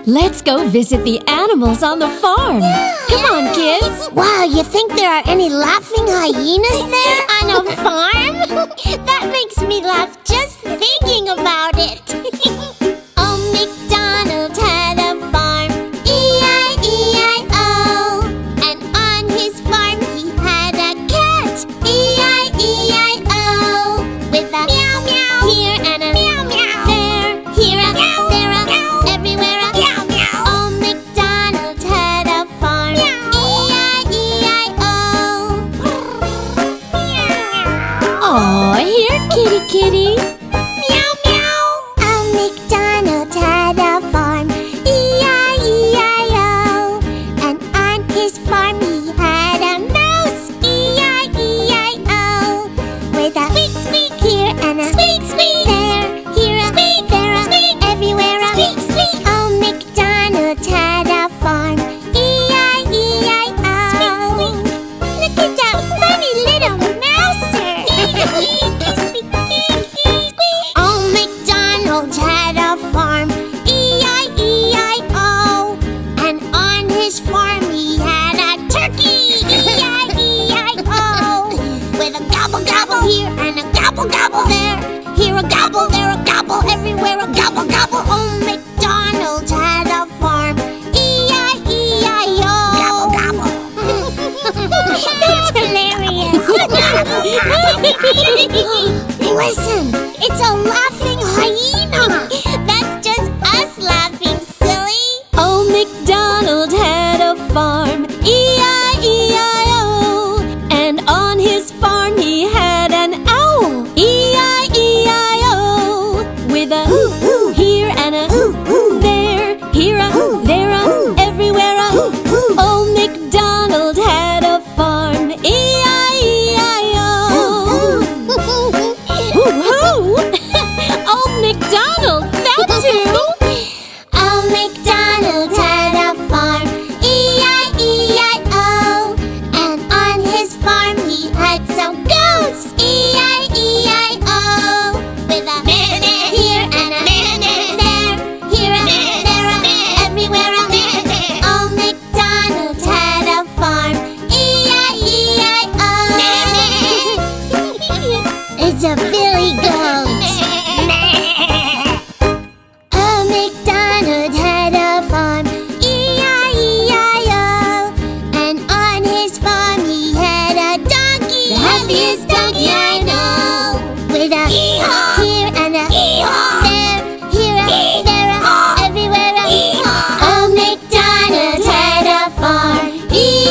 Let's go visit the animals on the farm. Come on, kids. Wow, you think there are any laughing hyenas there? On a farm? That makes me laugh just thinking about it. Old MacDonald had a farm, E-I-E-I-O. And on his farm he had a cat, E-I-E-I-O. With a meow meow here and a meow meow there, here a meow, there a meow, everywhere a meow meow. Old MacDonald had a farm, E-I-E-I-O. Aw, here, kitty kitty. Meow meow. Old MacDonald had a farm, E-I-E-I-O. And on his farm he had a mouse, E-I-E-I-O. With a squeak squeak here and a squeak squeak there, here a squeak, there a squeak, everywhere a squeak squeak. Old MacDonald had a farm, E-I-E-I-O. Look at that funny little mouser. Old MacDonald had a farm, E-I-E-I-O. And on his farm he had a turkey, E-I-E-I-O. With a gobble gobble here and a gobble gobble there, here a gobble, there a gobble, everywhere a gobble gobble. Old MacDonald had a farm, E-I-E-I-O. Gobble gobble. That's hilarious. Listen, it's a laughing hyena. That's just us laughing, silly. Old MacDonald had a farm, E-I-E-I-O. And on his farm he had an owl, E-I-E-I-O. With a here and a there, here a, there a, everywhere a. Old MacDonald had a farm, E-I-E-I-O. Woo-hoo! Old MacDonald, that's who! Old MacDonald had a farm, E-I-E-I-O. And on his farm he had some goats, E-I-E-I-O. With a here and a there, here a, there a, everywhere a. Old MacDonald had a farm, E-I-E-I-O. It's a billy goat. Old MacDonald had a farm, E-I-E-I-O. And on his farm he had a donkey, the happiest donkey I know. With a here and a there, here a, there a, everywhere a. Old MacDonald had a farm, E-I-E-I-O.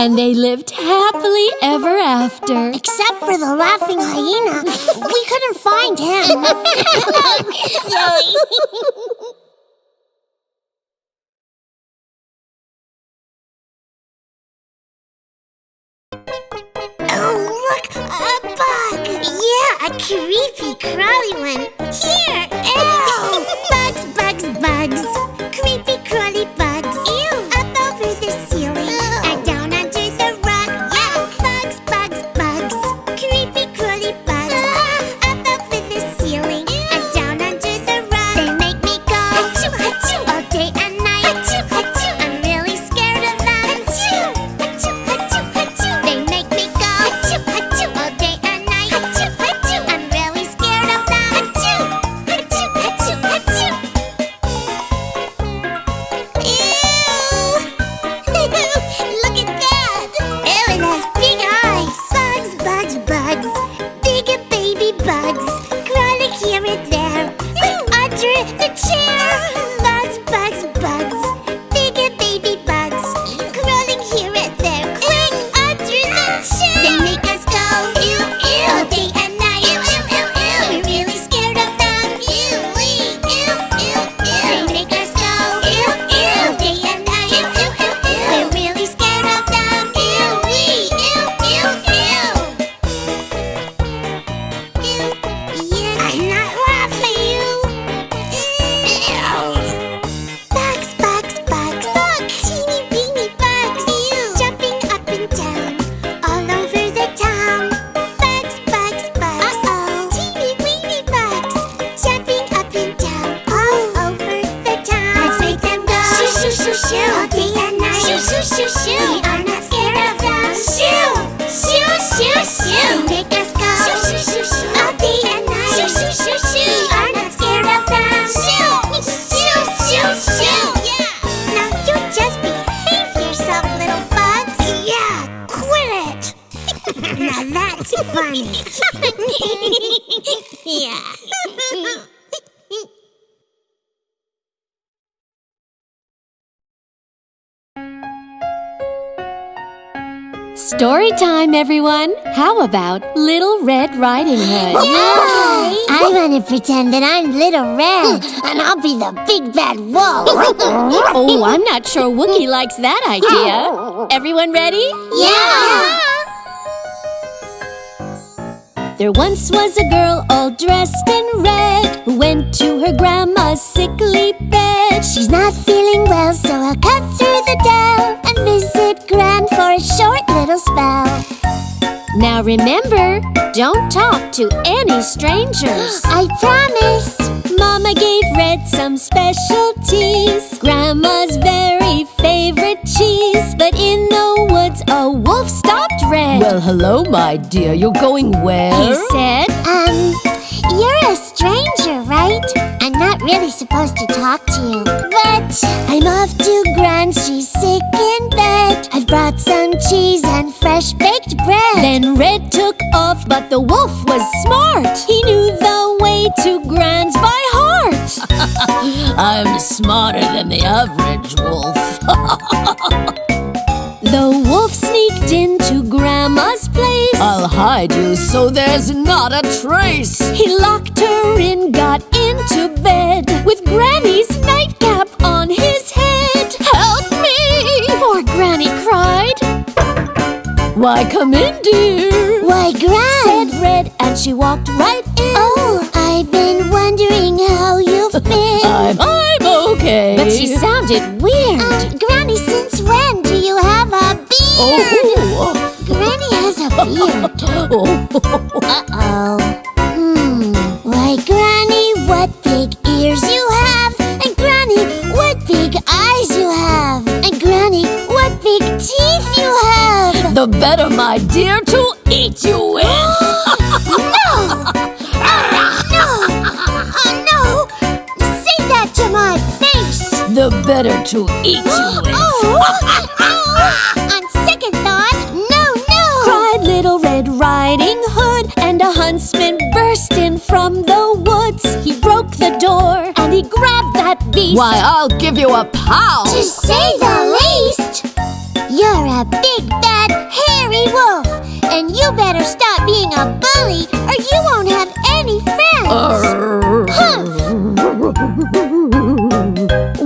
And they lived happily ever after. Except for the laughing hyena. We couldn't find him. Silly. Oh, look, a bug. Yeah, a creepy, crawly one. Here, ew. Bugs, bugs, bugs. Creepy, crawly bugs. Ew. Up over the ceiling and down under the rug. Yeah, bugs, bugs, bugs. Creepy, crawly bugs. Up over the ceiling and down under the rug. They make me go achoo, achoo, all day and night. Achoo, achoo. I'm really scared of them. Achoo, achoo, achoo, achoo. They make me go achoo, achoo, all day and night. Achoo, achoo. I'm really scared of them. Achoo, achoo, achoo, achoo. That's funny. Yeah. Story time, everyone. How about Little Red Riding Hood? Okay. I want to pretend that I'm Little Red, and I'll be the big bad wolf. Oh, I'm not sure Wookie likes that idea. Everyone ready? Yeah. There once was a girl all dressed in red who went to her grandma's sickly bed. She's not feeling well, so I'll cut through the dell and visit Gran for a short little spell. Now remember, don't talk to any strangers. I promise. Mama gave Red some specialties, Grandma's very favorite cheese. But in the woods a wolf stopped Red. Well, hello, my dear. You're going where? He said, You're a stranger, right? I'm not really supposed to talk to you. But I'm off to Gran, she's sick in bed. I've brought some cheese and fresh baked bread. Then Red took off, but the wolf was smart. He knew the way to Gran's by heart. I'm smarter than the average wolf. The wolf sneaked into Grandma's place. I'll hide you so there's not a trace. He locked her in, got into bed with Granny's nightcap on his head. Help me! Poor Granny cried. Why, come in, dear. Why, Gran? Said Red, and she walked right in. Oh, I've been wondering how you've been. I'm okay. But she sounded weird. Granny, since when do you have a beard? Oh. Granny has a beard. Uh-oh. Why, Granny, what big ears you have. And Granny, what big eyes you have. And Granny, what big teeth you have. The better, my dear, to eat you with. No! Say that to my face! The better to eat you with. On second thought, no! Cried Little Red Riding Hood, and a huntsman burst in from the woods. He broke the door, and he grabbed that beast. Why, I'll give you a pound. To say the least! You're a big, bad, hairy wolf, and you better stop being a bully, or you won't have any friends.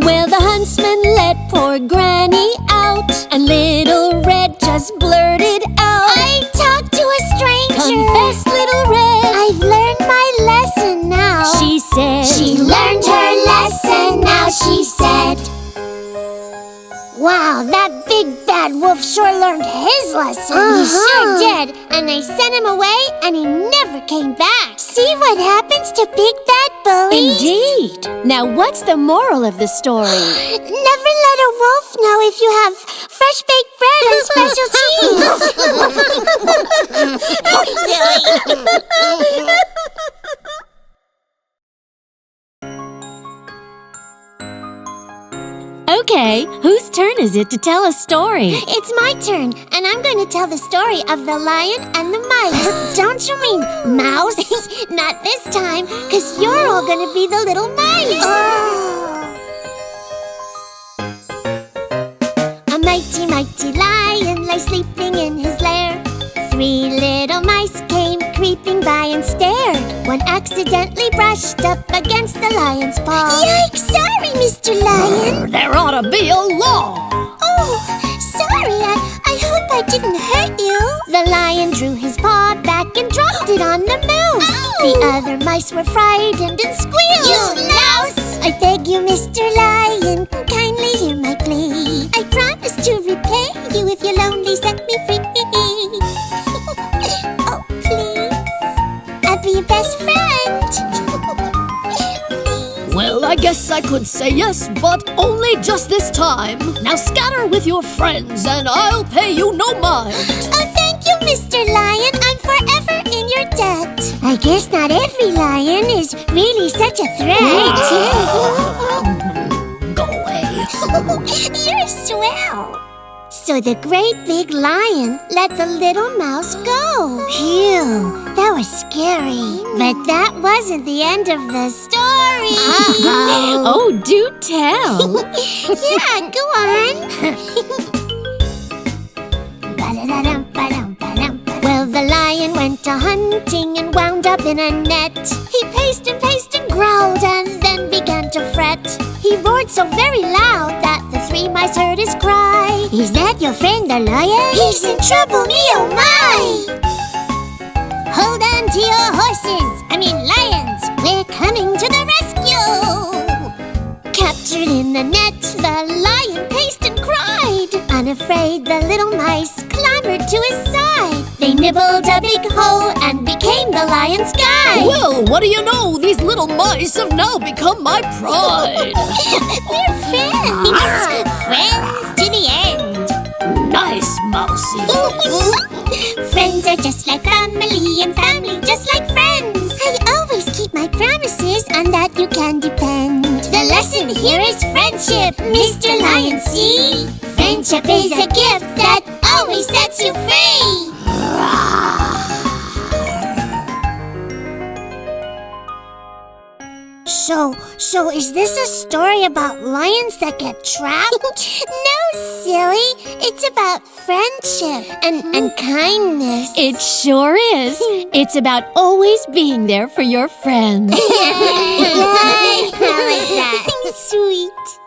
Well, the huntsman let poor Granny out, and Little Red just blurted out, I talked to a stranger. Confess, Little Red. I've learned my lesson now. She said. She learned her lesson now, she said. Wow, that big bad wolf sure learned his lesson. He sure did. And they sent him away, and he never came back. See what happens to big bad bullies? Indeed. Now, what's the moral of the story? Never let a wolf know if you have fresh baked bread and special cheese. Okay, whose turn is it to tell a story? It's my turn, and I'm going to tell the story of the lion and the mice. Don't you mean mouse? Not this time, because you're all going to be the little mice. A mighty, mighty lion lay sleeping in his lair. 3 little mice came creeping by and stared. One accidentally brushed up against the lion's paw. Yikes! Sorry, Mr. Lion. There ought to be a law. Oh, sorry. I hope I didn't hurt you. The lion drew his paw back and dropped it on the mouse. The other mice were frightened and squealed. You louse! I beg you, Mr. Lion, kindly hear my plea. I promise to repay you if you'll only set me free. Oh, please. I'll be your best friend. Well, I guess I could say yes, but only just this time. Now scatter with your friends, and I'll pay you no mind. Oh, thank you, Mr. Lion. I'm forever in your debt. I guess not every lion is really such a threat. Go away. You're swell. So the great big lion let the little mouse go. Phew, that was scary. But that wasn't the end of the story. Oh, do tell. Yeah, go on. Well, the lion went a-hunting and wound up in a net. He paced and growled and then began to fret. He roared so very loud that the three mice heard his cry. Is that your friend the lion? He's in trouble, me oh my! Hold on to your horses, lions, we're coming to the rescue! Captured in the net, the lion paced and cried. Unafraid, the little mice clambered to his side. They nibbled a big hole and became the lion's guide. Well, what do you know? These little mice have now become my pride. We're friends! Friends to the end! Nice, Mousy. Friends are just like family and family just like friends. I always keep my promises, on that you can depend. The lesson here is friendship, Mr. Lion, see? Friendship is a gift that always sets you free. So is this a story about lions that get trapped? No, silly. It's about friendship and kindness. It sure is. It's about always being there for your friends. I like that. Sweet.